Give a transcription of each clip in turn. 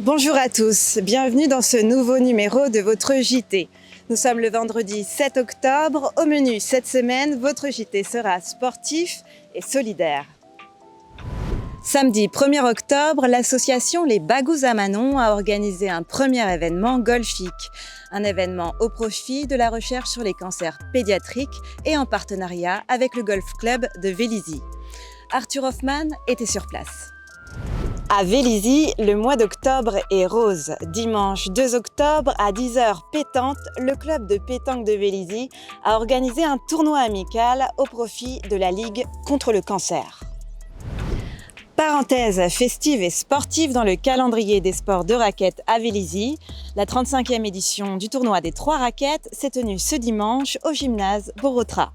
Bonjour à tous, bienvenue dans ce nouveau numéro de votre JT. Nous sommes le vendredi 7 octobre. Au menu cette semaine, votre JT sera sportif et solidaire. Samedi 1er octobre, l'association Les Bagous à Manon a organisé un premier événement golfique. Un événement au profit de la recherche sur les cancers pédiatriques et en partenariat avec le Golf Club de Vélizy. Arthur Hoffman était sur place. À Vélizy, le mois d'octobre est rose. Dimanche 2 octobre à 10h pétante, le club de pétanque de Vélizy a organisé un tournoi amical au profit de la Ligue contre le cancer. Parenthèse festive et sportive dans le calendrier des sports de raquettes à Vélizy. La 35e édition du tournoi des 3 raquettes s'est tenue ce dimanche au gymnase Borotra.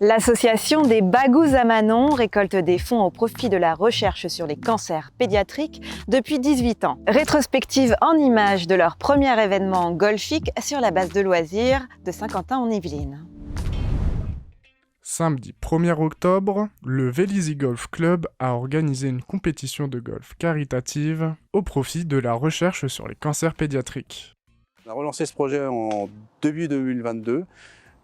L'association des Bagous à Manon récolte des fonds au profit de la recherche sur les cancers pédiatriques depuis 18 ans. Rétrospective en images de leur premier événement golfique sur la base de loisirs de Saint-Quentin-en-Yvelines. Samedi 1er octobre, le Vélizy Golf Club a organisé une compétition de golf caritative au profit de la recherche sur les cancers pédiatriques. On a relancé ce projet en début 2022.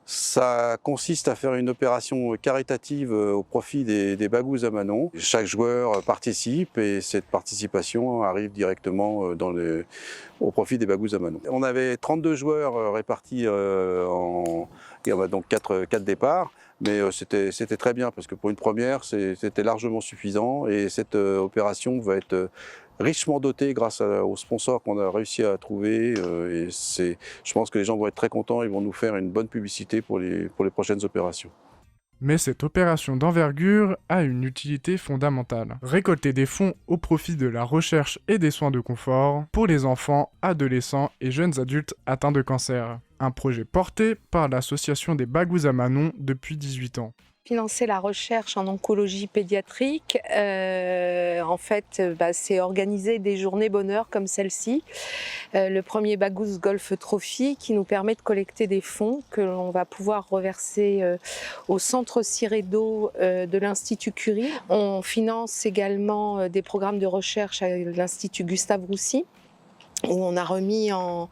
Ça consiste à faire une opération caritative au profit des Bagous à Manon. Chaque joueur participe et cette participation arrive directement au profit des Bagous à Manon. On avait 32 joueurs répartis il y avait donc 4 départs, mais c'était très bien parce que pour une première, c'était largement suffisant et cette opération va être richement doté grâce aux sponsors qu'on a réussi à trouver. Je pense que les gens vont être très contents, ils vont nous faire une bonne publicité pour les prochaines opérations. Mais cette opération d'envergure a une utilité fondamentale. Récolter des fonds au profit de la recherche et des soins de confort pour les enfants, adolescents et jeunes adultes atteints de cancer. Un projet porté par l'association des Bagous à Manon depuis 18 ans. Financer la recherche en oncologie pédiatrique, c'est organiser des journées bonheur comme celle-ci. Le premier Bagous Golf Trophy qui nous permet de collecter des fonds que l'on va pouvoir reverser au centre Ciredo de l'Institut Curie. On finance également des programmes de recherche à l'Institut Gustave Roussy, où on a remis en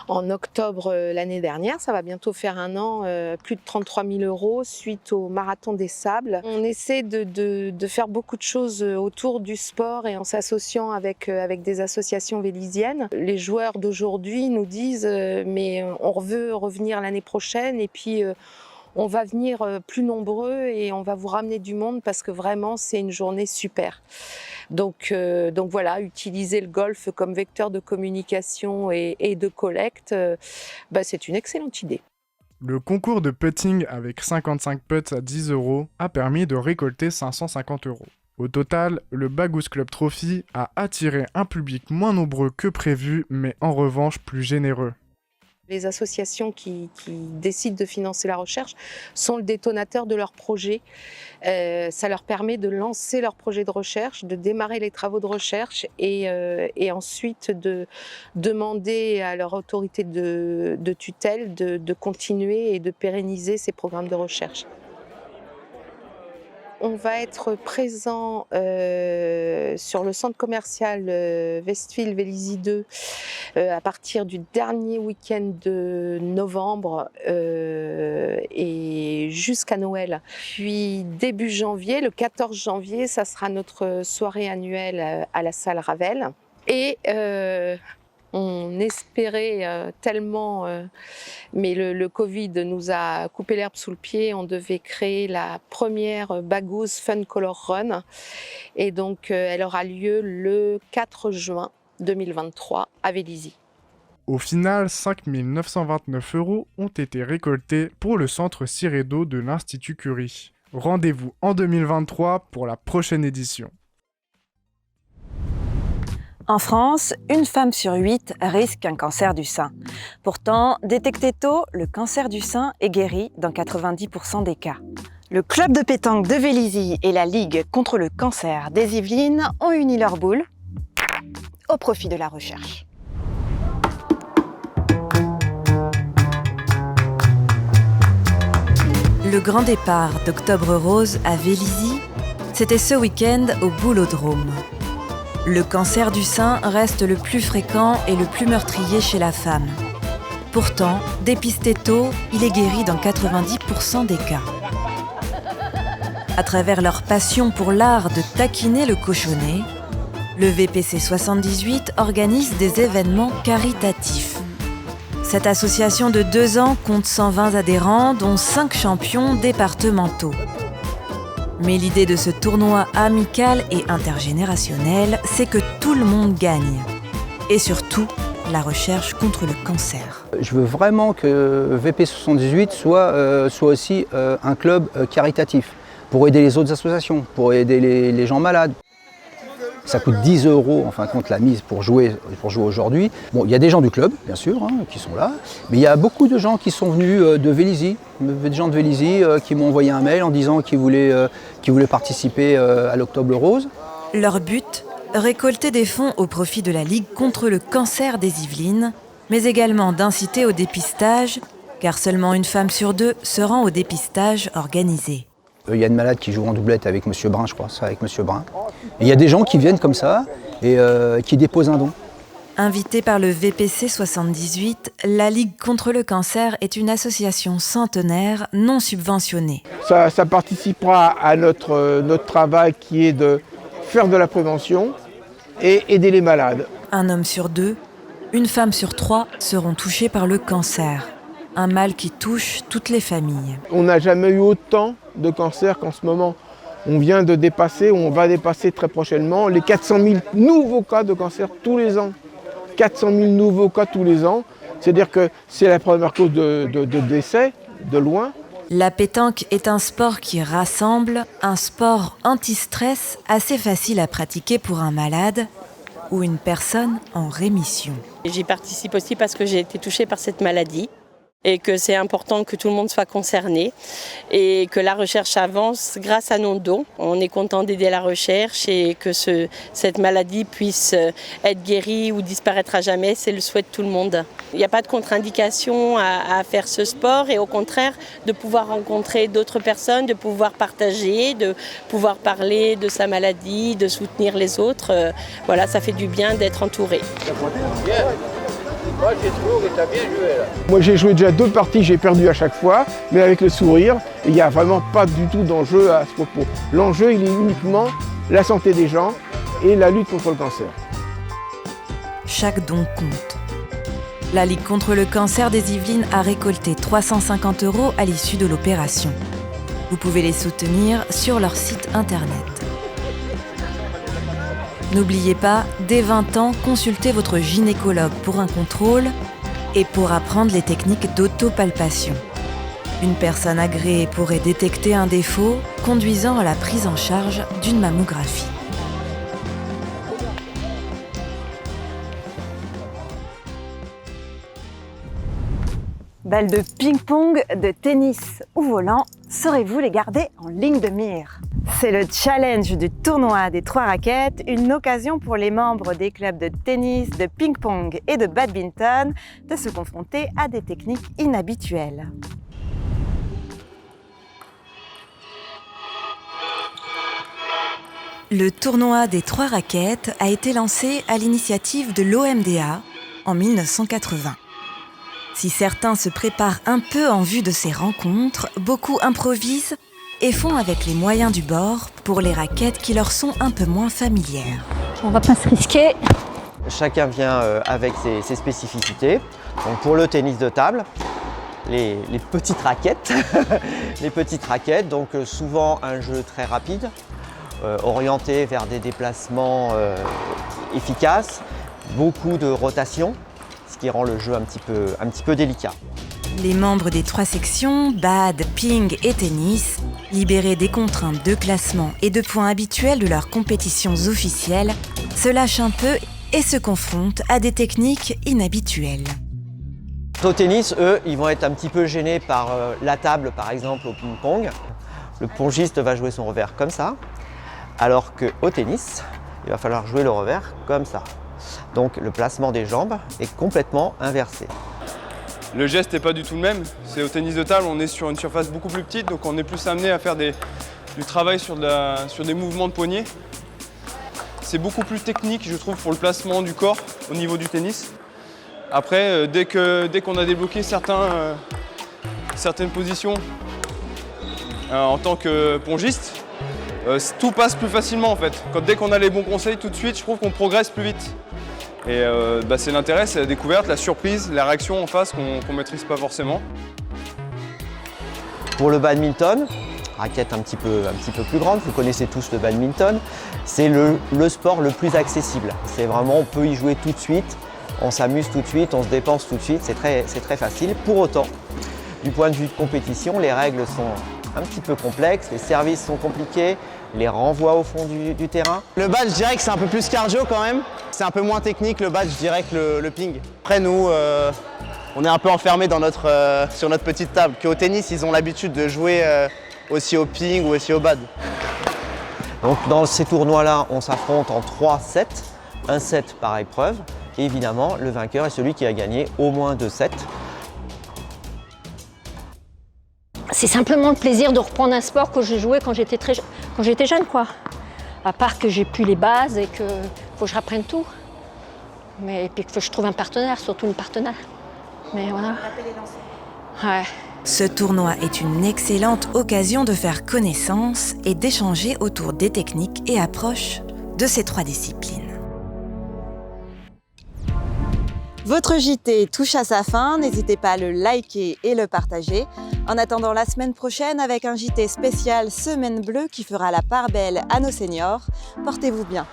octobre l'année dernière, ça va bientôt faire un an, plus de 33 000 € suite au Marathon des Sables. On essaie de faire beaucoup de choses autour du sport et en s'associant avec des associations véliziennes. Les joueurs d'aujourd'hui nous disent mais on veut revenir l'année prochaine et puis on va venir plus nombreux et on va vous ramener du monde parce que vraiment c'est une journée super. Donc voilà, utiliser le golf comme vecteur de communication et de collecte, c'est une excellente idée. Le concours de putting avec 55 putts à 10 € a permis de récolter 550 €. Au total, le Bagous Club Trophy a attiré un public moins nombreux que prévu, mais en revanche plus généreux. Les associations qui décident de financer la recherche sont le détonateur de leur projet. Ça leur permet de lancer leur projet de recherche, de démarrer les travaux de recherche et ensuite de demander à leur autorité de tutelle de continuer et de pérenniser ces programmes de recherche. On va être présent sur le centre commercial Westfield Vélizy 2 à partir du dernier week-end de novembre et jusqu'à Noël. Puis début janvier, le 14 janvier, ça sera notre soirée annuelle à la salle Ravel. Et on espérait tellement, mais le Covid nous a coupé l'herbe sous le pied. On devait créer la première Bagous Fun Color Run. Et donc, elle aura lieu le 4 juin 2023 à Vélizy. Au final, 5 929 € ont été récoltés pour le centre Ciredo de l'Institut Curie. Rendez-vous en 2023 pour la prochaine édition. En France, une femme sur 8 risque un cancer du sein. Pourtant, détecté tôt, le cancer du sein est guéri dans 90% des cas. Le club de pétanque de Vélizy et la Ligue contre le cancer des Yvelines ont uni leurs boules au profit de la recherche. Le grand départ d'Octobre Rose à Vélizy, c'était ce week-end au Boulodrome. Le cancer du sein reste le plus fréquent et le plus meurtrier chez la femme. Pourtant, dépisté tôt, il est guéri dans 90% des cas. À travers leur passion pour l'art de taquiner le cochonnet, le VPC 78 organise des événements caritatifs. Cette association de 2 ans compte 120 adhérents, dont 5 champions départementaux. Mais l'idée de ce tournoi amical et intergénérationnel, c'est que tout le monde gagne. Et surtout, la recherche contre le cancer. Je veux vraiment que VP78 soit aussi un club caritatif pour aider les autres associations, pour aider les gens malades. Ça coûte 10 € en fin de compte la mise pour jouer aujourd'hui. Bon, il y a des gens du club, bien sûr, qui sont là, mais il y a beaucoup de gens qui sont venus de Vélizy, des gens de Vélizy qui m'ont envoyé un mail en disant qu'ils voulaient participer à l'Octobre Rose. Leur but, récolter des fonds au profit de la Ligue contre le cancer des Yvelines, mais également d'inciter au dépistage, car seulement une femme sur 2 se rend au dépistage organisé. Il y a une malade qui joue en doublette avec M. Brun, je crois, ça avec M. Brun. Et il y a des gens qui viennent comme ça et qui déposent un don. Invitée par le VPC 78, la Ligue contre le cancer est une association centenaire non subventionnée. Ça participera à notre travail qui est de faire de la prévention et aider les malades. Un homme sur 2, une femme sur 3 seront touchés par le cancer. Un mal qui touche toutes les familles. On n'a jamais eu autant de cancers qu'en ce moment. On vient de dépasser, ou on va dépasser très prochainement, les 400 000 nouveaux cas de cancer tous les ans. 400 000 nouveaux cas tous les ans. C'est-à-dire que c'est la première cause de décès, de loin. La pétanque est un sport qui rassemble, un sport anti-stress assez facile à pratiquer pour un malade ou une personne en rémission. J'y participe aussi parce que j'ai été touchée par cette maladie et que c'est important que tout le monde soit concerné et que la recherche avance grâce à nos dons. On est content d'aider la recherche et que cette maladie puisse être guérie ou disparaître à jamais, c'est le souhait de tout le monde. Il n'y a pas de contre-indication à faire ce sport et au contraire de pouvoir rencontrer d'autres personnes, de pouvoir partager, de pouvoir parler de sa maladie, de soutenir les autres. Voilà, ça fait du bien d'être entouré. Moi, j'ai trouvé que tu as bien joué là. Moi, j'ai joué déjà 2 parties, j'ai perdu à chaque fois, mais avec le sourire, il n'y a vraiment pas du tout d'enjeu à ce propos. L'enjeu, il est uniquement la santé des gens et la lutte contre le cancer. Chaque don compte. La Ligue contre le cancer des Yvelines a récolté 350 € à l'issue de l'opération. Vous pouvez les soutenir sur leur site internet. N'oubliez pas, dès 20 ans, consultez votre gynécologue pour un contrôle et pour apprendre les techniques d'autopalpation. Une personne agréée pourrait détecter un défaut conduisant à la prise en charge d'une mammographie. Balles de ping-pong, de tennis ou volant, saurez-vous les garder en ligne de mire? C'est le challenge du tournoi des 3 raquettes, une occasion pour les membres des clubs de tennis, de ping-pong et de badminton de se confronter à des techniques inhabituelles. Le tournoi des 3 raquettes a été lancé à l'initiative de l'OMDA en 1980. Si certains se préparent un peu en vue de ces rencontres, beaucoup improvisent et font avec les moyens du bord pour les raquettes qui leur sont un peu moins familières. On va pas se risquer. Chacun vient avec ses spécificités. Donc pour le tennis de table, les petites raquettes, les petites raquettes, donc souvent un jeu très rapide, orienté vers des déplacements efficaces, beaucoup de rotation, ce qui rend le jeu un petit peu délicat. Les membres des 3 sections, bad, ping et tennis, libérés des contraintes de classement et de points habituels de leurs compétitions officielles, se lâchent un peu et se confrontent à des techniques inhabituelles. Au tennis, eux, ils vont être un petit peu gênés par la table, par exemple, au ping-pong. Le pongiste va jouer son revers comme ça, alors qu'au tennis, il va falloir jouer le revers comme ça. Donc le placement des jambes est complètement inversé. Le geste n'est pas du tout le même. C'est au tennis de table, on est sur une surface beaucoup plus petite, donc on est plus amené à faire du travail sur des mouvements de poignet. c'est beaucoup plus technique, je trouve, pour le placement du corps au niveau du tennis. Après, dès qu'on a débloqué certaines positions en tant que pongiste, tout passe plus facilement en fait. Dès qu'on a les bons conseils tout de suite, je trouve qu'on progresse plus vite. Et c'est l'intérêt, c'est la découverte, la surprise, la réaction en face qu'on ne maîtrise pas forcément. Pour le badminton, raquette un petit peu plus grande, vous connaissez tous le badminton, c'est le sport le plus accessible. C'est vraiment, on peut y jouer tout de suite, on s'amuse tout de suite, on se dépense tout de suite, c'est très facile. Pour autant, du point de vue de compétition, les règles sont un petit peu complexes, les services sont compliqués, les renvois au fond du terrain. Le badge, je dirais que c'est un peu plus cardio quand même. C'est un peu moins technique le badge, je dirais, que le ping. Après, nous, on est un peu enfermés sur notre petite table. Qu'au tennis, ils ont l'habitude de jouer aussi au ping ou aussi au bad. Donc dans ces tournois-là, on s'affronte en 3 sets, un set par épreuve. Et évidemment, le vainqueur est celui qui a gagné au moins 2 sets. C'est simplement le plaisir de reprendre un sport que je jouais quand j'étais jeune, quoi. À part que j'ai plus les bases et que faut que je reprenne tout. Mais puis que je trouve un partenaire, surtout une partenaire. Mais voilà. Ouais. Ce tournoi est une excellente occasion de faire connaissance et d'échanger autour des techniques et approches de ces 3 disciplines. Votre JT touche à sa fin, n'hésitez pas à le liker et le partager. En attendant la semaine prochaine avec un JT spécial Semaine Bleue qui fera la part belle à nos seniors, portez-vous bien.